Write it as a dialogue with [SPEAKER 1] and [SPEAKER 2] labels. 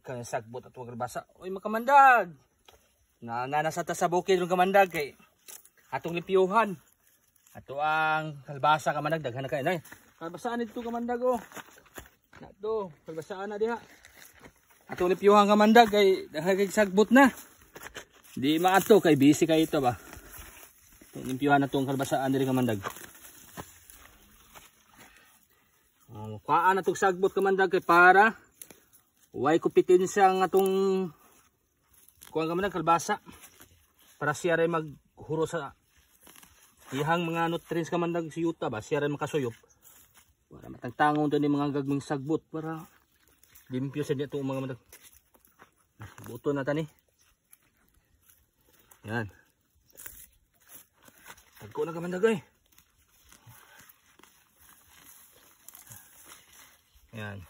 [SPEAKER 1] Kaya sagbot at huwag basa. Uy, makamandag. Nasa sa bukid ng kamandag kay atong lipiyuhan. Ato ang kalbasa kamandag. Daghan na kayo. Kalbasaan ito kamandag oh. Nato, kalbasaan na diha. Atong lipiyuhan kamandag kay daghan kay sagbot na. Di maato kay busy kayo ito ba. Lipiyuhan na itong kalbasaan diri kamandag. Kuhaan na itong sagbot kamandag kay para way kompetensya ang atong kuhaan kamandag kalbasa para siya rin maghuro sa ihang mga nutrients kamandag si yuta ba siya rin makasuyop para matangtangon ito ni mga gagming sagbot para limpyo sa dito mga kamandag. Buto na tani yan tagko na kamandag ay yan.